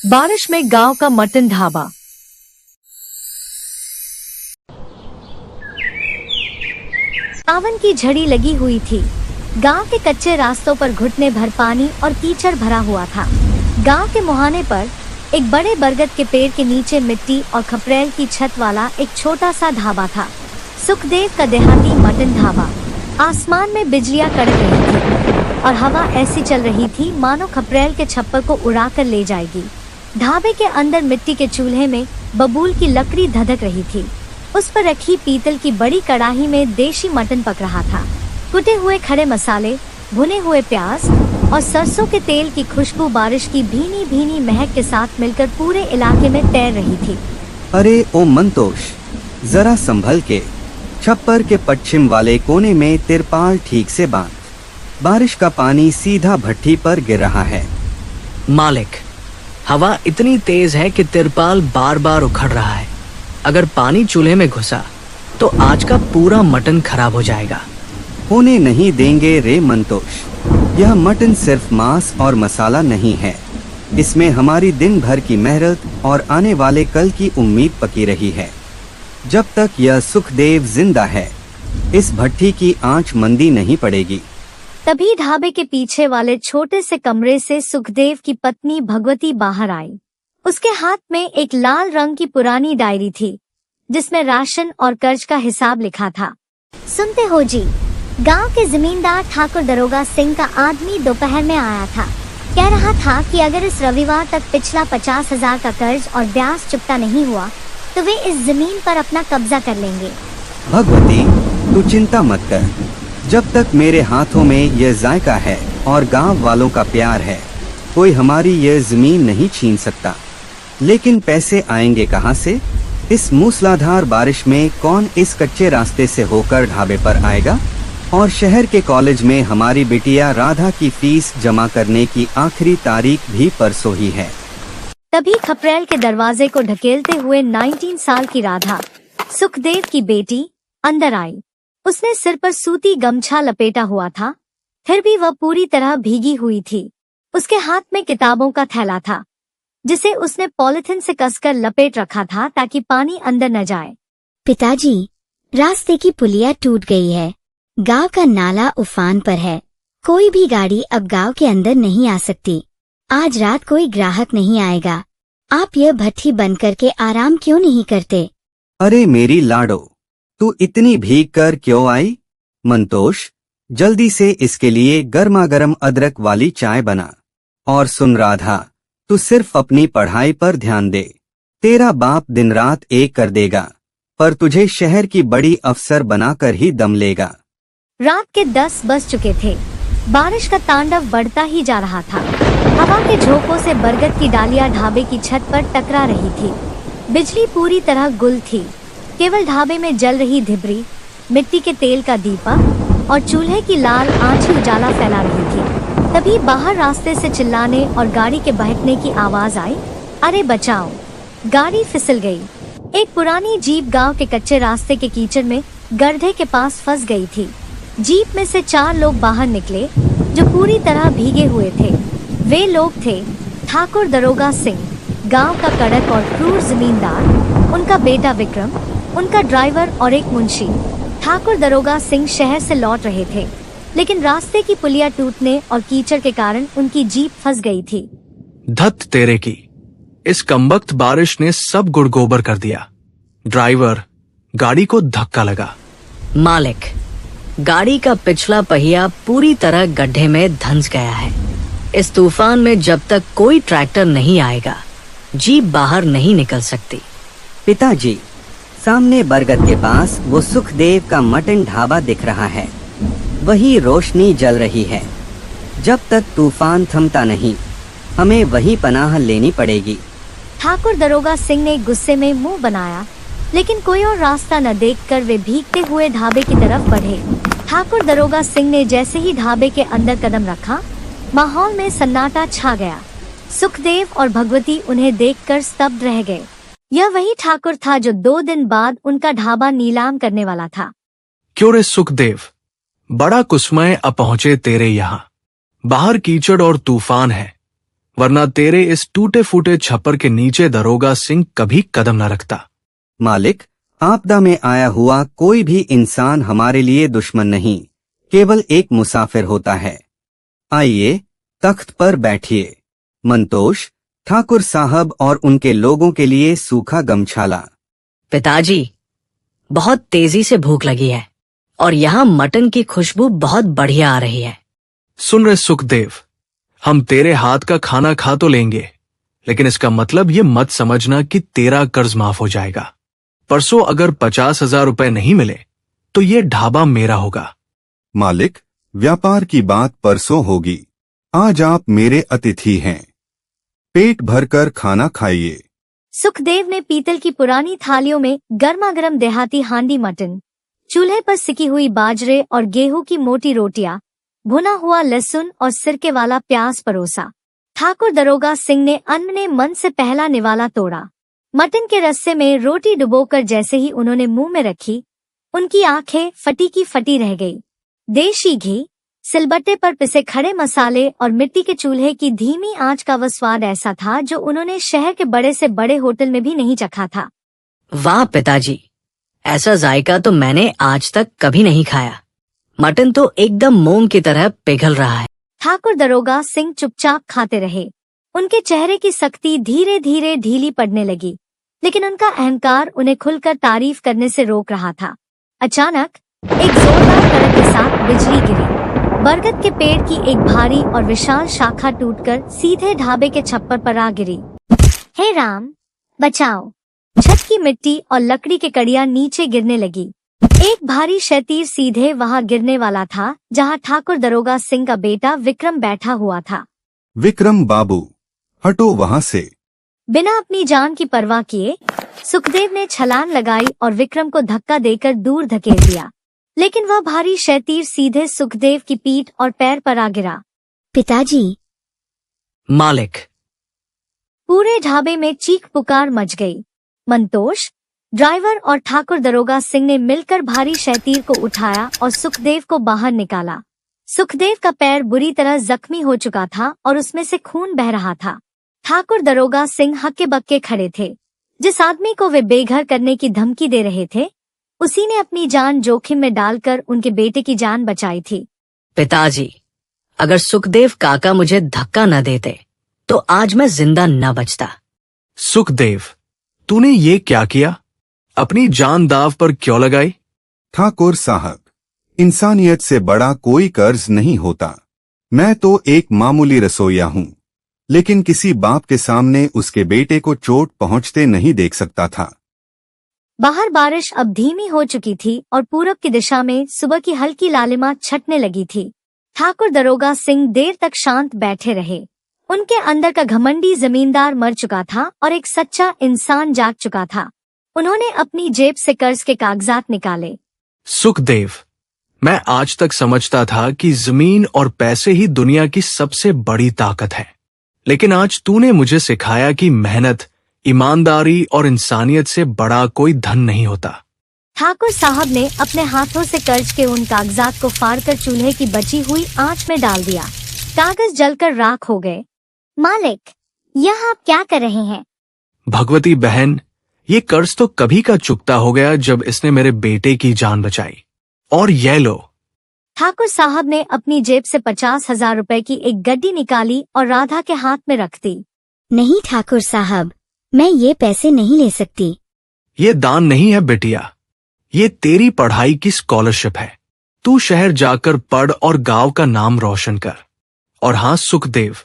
बारिश में गांव का मटन ढाबा। सावन की झड़ी लगी हुई थी। गांव के कच्चे रास्तों पर घुटने भर पानी और कीचड़ भरा हुआ था। गांव के मुहाने पर एक बड़े बरगद के पेड़ के नीचे मिट्टी और खपरेल की छत वाला एक छोटा सा ढाबा था। सुखदेव का देहाती मटन ढाबा। आसमान में बिजलियां कड़क रही थी और हवा ऐसी चल रही थी मानो खपरेल के छप्पर को उड़ा कर ले जाएगी। ढाबे के अंदर मिट्टी के चूल्हे में बबूल की लकड़ी धधक रही थी। उस पर रखी पीतल की बड़ी कढ़ाई में देशी मटन पक रहा था। कुटे हुए खड़े मसाले, भुने हुए प्याज और सरसों के तेल की खुशबू बारिश की भीनी भीनी महक के साथ मिलकर पूरे इलाके में तैर रही थी। अरे ओ मंतोष, जरा संभल के। छप्पर के पश्चिम वाले कोने में तिरपाल ठीक से बांध। बारिश का पानी सीधा भट्ठी पर गिर रहा है। मालिक, हवा इतनी तेज है कि तिरपाल बार बार उखड़ रहा है। अगर पानी चूल्हे में घुसा तो आज का पूरा मटन खराब हो जाएगा। होने नहीं देंगे रे मंतोष। यह मटन सिर्फ मांस और मसाला नहीं है, इसमें हमारी दिन भर की मेहनत और आने वाले कल की उम्मीद पकी रही है। जब तक यह सुखदेव जिंदा है, इस भट्ठी की आंच मंदी नहीं पड़ेगी। तभी ढाबे के पीछे वाले छोटे से कमरे से सुखदेव की पत्नी भगवती बाहर आई। उसके हाथ में एक लाल रंग की पुरानी डायरी थी जिसमें राशन और कर्ज का हिसाब लिखा था। सुनते हो जी, गांव के जमींदार ठाकुर दरोगा सिंह का आदमी दोपहर में आया था। कह रहा था कि अगर इस रविवार तक पिछला 50,000 का कर्ज और ब्याज चुकता नहीं हुआ तो वे इस जमीन पर अपना कब्जा कर लेंगे। भगवती, तू चिंता मत कर। जब तक मेरे हाथों में यह जायका है और गांव वालों का प्यार है, कोई हमारी यह जमीन नहीं छीन सकता। लेकिन पैसे आएंगे कहां से? इस मूसलाधार बारिश में कौन इस कच्चे रास्ते से होकर ढाबे पर आएगा? और शहर के कॉलेज में हमारी बिटिया राधा की फीस जमा करने की आखिरी तारीख भी परसों ही है। तभी खपरेल के दरवाजे को ढकेलते हुए 19 साल की राधा, सुखदेव की बेटी, अंदर आई। उसने सिर पर सूती गमछा लपेटा हुआ था, फिर भी वह पूरी तरह भीगी हुई थी। उसके हाथ में किताबों का थैला था जिसे उसने पॉलिथीन से कसकर लपेट रखा था ताकि पानी अंदर न जाए। पिताजी, रास्ते की पुलिया टूट गई है। गांव का नाला उफान पर है। कोई भी गाड़ी अब गांव के अंदर नहीं आ सकती। आज रात कोई ग्राहक नहीं आएगा। आप यह भट्ठी बंद करके आराम क्यों नहीं करते? अरे मेरी लाडो, तू इतनी भीग कर क्यों आई? मंतोष, जल्दी से इसके लिए गर्मा गर्म अदरक वाली चाय बना। और सुन राधा, तू सिर्फ अपनी पढ़ाई पर ध्यान दे। तेरा बाप दिन रात एक कर देगा, पर तुझे शहर की बड़ी अफसर बनाकर ही दम लेगा। रात के 10 बज चुके थे। बारिश का तांडव बढ़ता ही जा रहा था। हवा के झोंकों से बरगद की डालियां ढाबे की छत पर टकरा रही थी। बिजली पूरी तरह गुल थी। केवल ढाबे में जल रही धिबरी, मिट्टी के तेल का दीपक और चूल्हे की लाल आंच ही उजाला फैला रही थी। तभी बाहर रास्ते से चिल्लाने और गाड़ी के बहकने की आवाज आई। अरे बचाओ! गाड़ी फिसल गई। एक पुरानी जीप गांव के कच्चे रास्ते के कीचड़ में गड्ढे के पास फंस गई थी। जीप में से 4 लोग बाहर निकले जो पूरी तरह भीगे हुए थे। वे लोग थे ठाकुर दरोगा सिंह, गांव का कड़क और क्रूर जमींदार, उनका बेटा विक्रम, उनका ड्राइवर और एक मुंशी। ठाकुर दरोगा सिंह शहर से लौट रहे थे, लेकिन रास्ते की पुलिया टूटने और कीचड़ के कारण उनकी जीप फंस गई थी। धत तेरे की, इस कमबख्त बारिश ने सब गुड़ गोबर कर दिया। ड्राइवर, गाड़ी को धक्का लगा। मालिक, गाड़ी का पिछला पहिया पूरी तरह गड्ढे में धंस गया है। इस तूफान में जब तक कोई ट्रैक्टर नहीं आएगा, जीप बाहर नहीं निकल सकती। पिताजी, सामने बरगद के पास वो सुखदेव का मटन ढाबा दिख रहा है। वही रोशनी जल रही है। जब तक तूफान थमता नहीं, हमें वही पनाह लेनी पड़ेगी। ठाकुर दरोगा सिंह ने गुस्से में मुंह बनाया, लेकिन कोई और रास्ता न देखकर वे भीगते हुए ढाबे की तरफ बढ़े। ठाकुर दरोगा सिंह ने जैसे ही ढाबे के अंदर कदम रखा, माहौल में सन्नाटा छा गया। सुखदेव और भगवती उन्हें देखकर स्तब्ध रह गए। यह वही ठाकुर था जो 2 दिन बाद उनका ढाबा नीलाम करने वाला था। क्यों रे सुखदेव, बड़ा कुसमय अब पहुंचे तेरे यहाँ। बाहर कीचड़ और तूफान है, वरना तेरे इस टूटे फूटे छप्पर के नीचे दरोगा सिंह कभी कदम न रखता। मालिक, आपदा में आया हुआ कोई भी इंसान हमारे लिए दुश्मन नहीं, केवल एक मुसाफिर होता है। आइए, तख्त पर बैठिए। मंतोष, ठाकुर साहब और उनके लोगों के लिए सूखा गमछाला। पिताजी, बहुत तेजी से भूख लगी है और यहाँ मटन की खुशबू बहुत बढ़िया आ रही है। सुन रहे सुखदेव, हम तेरे हाथ का खाना खा तो लेंगे, लेकिन इसका मतलब ये मत समझना कि तेरा कर्ज माफ हो जाएगा। परसों अगर 50,000 रुपए नहीं मिले तो ये ढाबा मेरा होगा। मालिक, व्यापार की बात परसों होगी। आज आप मेरे अतिथि हैं। पेट भरकर खाना खाइए। सुखदेव ने पीतल की पुरानी थालियों में गर्मागर्म देहाती हांडी मटन, चूल्हे पर सिकी हुई बाजरे और गेहूं की मोटी रोटियां, भुना हुआ लहसुन और सिरके वाला प्याज परोसा। ठाकुर दरोगा सिंह ने अनमने मन से पहला निवाला तोड़ा। मटन के रस्से में रोटी डुबोकर जैसे ही उन्होंने मुंह में रखी, उनकी आंखें फटी की फटी रह गई। देशी घी, सिलबट्टे पर पिसे खड़े मसाले और मिट्टी के चूल्हे की धीमी आंच का वह स्वाद ऐसा था जो उन्होंने शहर के बड़े से बड़े होटल में भी नहीं चखा था। वाह पिताजी, ऐसा जायका तो मैंने आज तक कभी नहीं खाया। मटन तो एकदम मोम की तरह पिघल रहा है। ठाकुर दरोगा सिंह चुपचाप खाते रहे। उनके चेहरे की सख्ती धीरे धीरे ढीली पड़ने लगी, लेकिन उनका अहंकार उन्हें खुलकर तारीफ करने से रोक रहा था। अचानक एक जोरदार कड़क के साथ बिजली गिरी। बरगद के पेड़ की एक भारी और विशाल शाखा टूटकर सीधे ढाबे के छप्पर पर आ गिरी। हे राम, बचाओ! छत की मिट्टी और लकड़ी के कड़ियां नीचे गिरने लगी। एक भारी शैतीर सीधे वहां गिरने वाला था जहां ठाकुर दरोगा सिंह का बेटा विक्रम बैठा हुआ था। विक्रम बाबू, हटो वहाँ से। बिना अपनी जान की परवाह किए सुखदेव ने छलांग लगाई और विक्रम को धक्का देकर दूर धकेल दिया, लेकिन वह भारी शैतीर सीधे सुखदेव की पीठ और पैर पर आ गिरा। पिताजी, मालिक, पूरे ढाबे में चीख पुकार मच गई। मंतोष, ड्राइवर और ठाकुर दरोगा सिंह ने मिलकर भारी शैतीर को उठाया और सुखदेव को बाहर निकाला। सुखदेव का पैर बुरी तरह जख्मी हो चुका था और उसमें से खून बह रहा था। ठाकुर दरोगा सिंह हक्के बक्के खड़े थे। जिस आदमी को वे बेघर करने की धमकी दे रहे थे, उसी ने अपनी जान जोखिम में डालकर उनके बेटे की जान बचाई थी। पिताजी, अगर सुखदेव काका मुझे धक्का न देते तो आज मैं जिंदा न बचता। सुखदेव, तूने ये क्या किया? अपनी जान दाव पर क्यों लगाई? ठाकुर साहब, इंसानियत से बड़ा कोई कर्ज नहीं होता। मैं तो एक मामूली रसोइया हूँ, लेकिन किसी बाप के सामने उसके बेटे को चोट पहुँचते नहीं देख सकता था। बाहर बारिश अब धीमी हो चुकी थी और पूरब की दिशा में सुबह की हल्की लालिमा छटने लगी थी। ठाकुर दरोगा सिंह देर तक शांत बैठे रहे। उनके अंदर का घमंडी जमींदार मर चुका था और एक सच्चा इंसान जाग चुका था। उन्होंने अपनी जेब से कर्ज के कागजात निकाले। सुखदेव, मैं आज तक समझता था कि जमीन और पैसे ही दुनिया की सबसे बड़ी ताकत है, लेकिन आज तूने मुझे सिखाया कि मेहनत, ईमानदारी और इंसानियत से बड़ा कोई धन नहीं होता। ठाकुर साहब ने अपने हाथों से कर्ज के उन कागजात को फाड़कर चूल्हे की बची हुई आंच में डाल दिया। कागज जलकर राख हो गए। मालिक, यह आप क्या कर रहे हैं? भगवती बहन, ये कर्ज तो कभी का चुकता हो गया जब इसने मेरे बेटे की जान बचाई। और ये लो। ठाकुर साहब ने अपनी जेब से 50,000 रुपए की एक गड्डी निकाली और राधा के हाथ में रख दी। नहीं ठाकुर साहब, मैं ये पैसे नहीं ले सकती। ये दान नहीं है बिटिया, ये तेरी पढ़ाई की स्कॉलरशिप है। तू शहर जाकर पढ़ और गांव का नाम रोशन कर। और हाँ सुखदेव,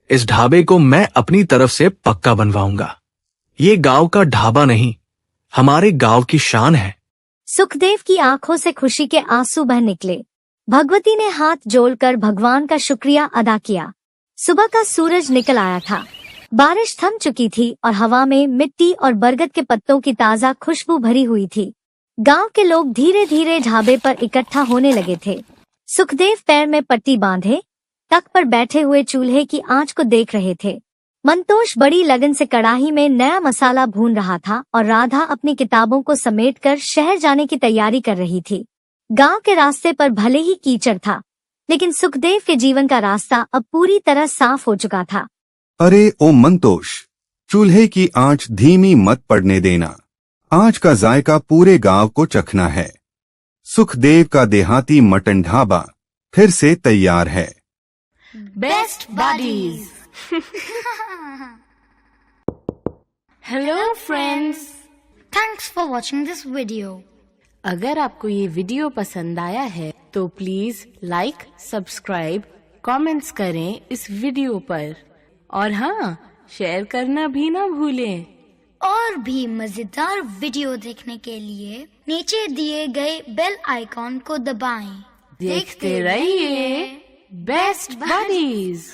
इस ढाबे को मैं अपनी तरफ से पक्का बनवाऊंगा। ये गांव का ढाबा नहीं, हमारे गांव की शान है। सुखदेव की आंखों से खुशी के आंसू बह निकले। भगवती ने हाथ जोड़कर भगवान का शुक्रिया अदा किया। सुबह का सूरज निकल आया था। बारिश थम चुकी थी और हवा में मिट्टी और बरगद के पत्तों की ताजा खुशबू भरी हुई थी। गांव के लोग धीरे धीरे ढाबे पर इकट्ठा होने लगे थे। सुखदेव पैर में पट्टी बांधे तख्त पर बैठे हुए चूल्हे की आंच को देख रहे थे। मंतोष बड़ी लगन से कड़ाही में नया मसाला भून रहा था और राधा अपनी किताबों को समेटकर शहर जाने की तैयारी कर रही थी। गांव के रास्ते पर भले ही कीचड़ था, लेकिन सुखदेव के जीवन का रास्ता अब पूरी तरह साफ हो चुका था। अरे ओ मंतोष, चूल्हे की आंच धीमी मत पड़ने देना। आज का जायका पूरे गांव को चखना है। सुखदेव का देहाती मटन ढाबा फिर से तैयार है। Best buddies. Hello friends, thanks for watching this video. अगर आपको ये वीडियो पसंद आया है तो प्लीज लाइक, सब्सक्राइब, कमेंट्स करें इस वीडियो पर, और हाँ, शेयर करना भी ना भूलें। और भी मजेदार वीडियो देखने के लिए नीचे दिए गए बेल आइकॉन को दबाएं। देखते रहिए बेस्ट बडीज।